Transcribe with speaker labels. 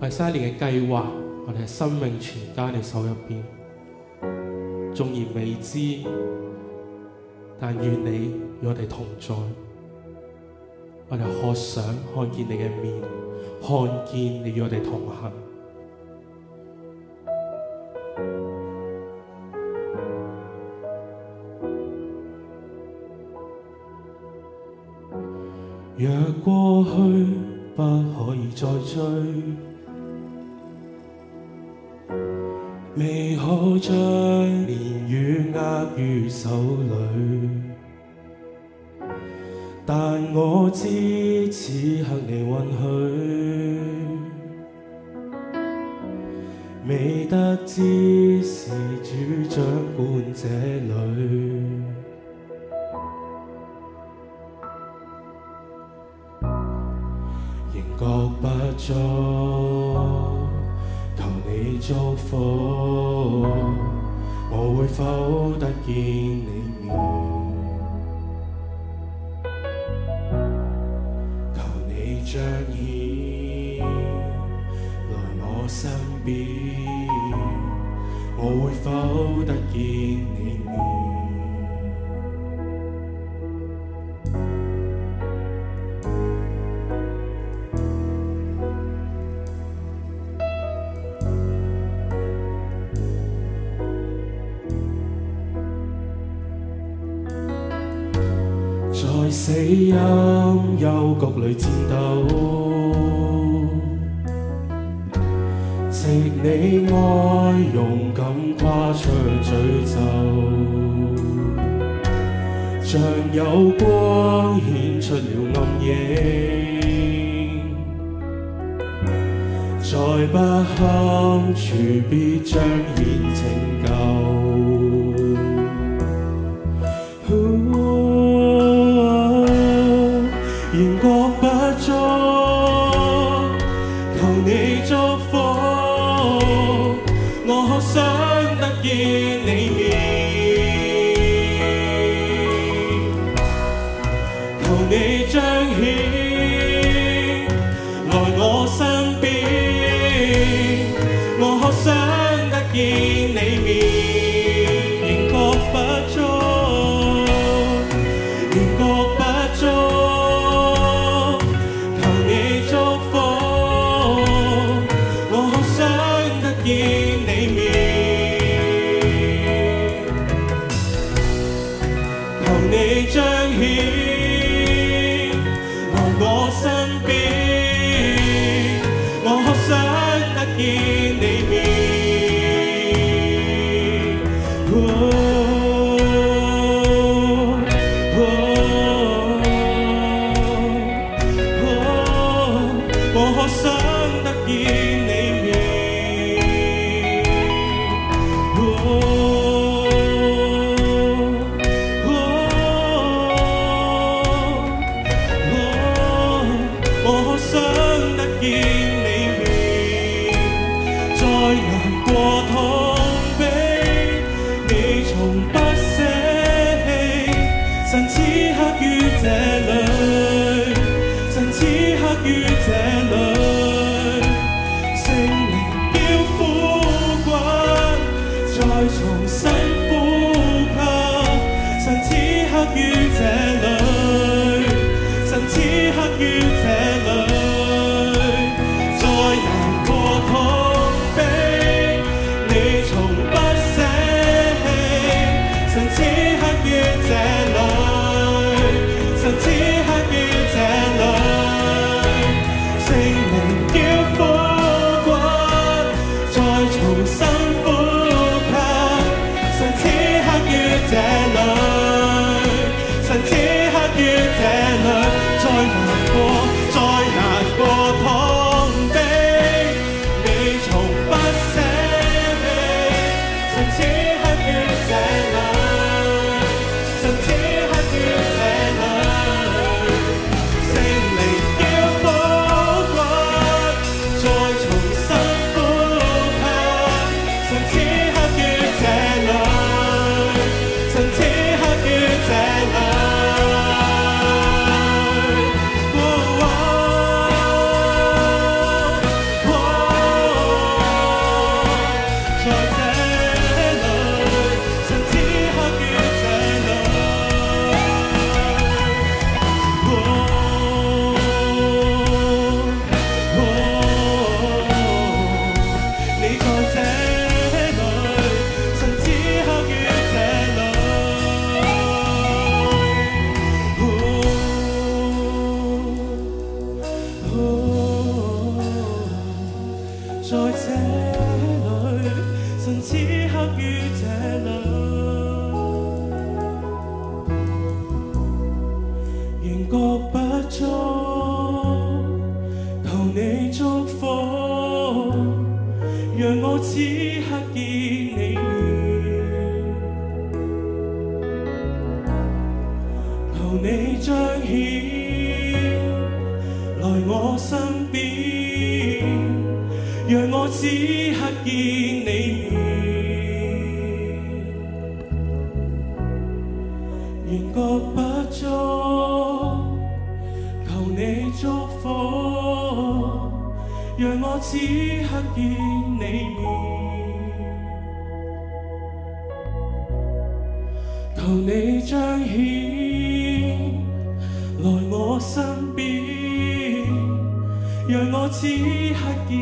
Speaker 1: 喺新一年嘅計劃，我哋嘅生命全交你手入邊。縱然未知，但願你與我哋同在。我哋渴想看見你嘅面，看見你與我哋同行。若過去不可以再追，未可將年月握於手裏，但我知此刻你允許，未得知是主掌管這裏。仍覺不足，求你祝福，我會否得見你面？求你彰顯來我身邊，我會否得見你面？在死蔭幽谷裏戰鬥，藉你愛勇敢跨出詛咒，像有光顯出了暗影，在不堪處必彰顯拯救。仍覺不足，求你祝福，我渴想得見你面，求你彰顯來我身邊，我渴想得見你面，仍覺不足，仍覺不足。你彰顯來我身邊，我渴想得見你面。我渴想得見你面。過痛悲，你從不捨棄，神此刻於這裏，神此刻於這裏，聖靈叫苦滾，再重新呼吸，神此刻於這裏，神此刻於這裏，再難過痛。聖在這裏，神此刻於這裏，仍覺不足，求你祝福，讓我此刻見你面，求你彰顯來我身邊，讓我此刻見你面，仍覺不足，求你祝福，讓我此刻見你面，求你彰顯來我身邊，讓我此刻見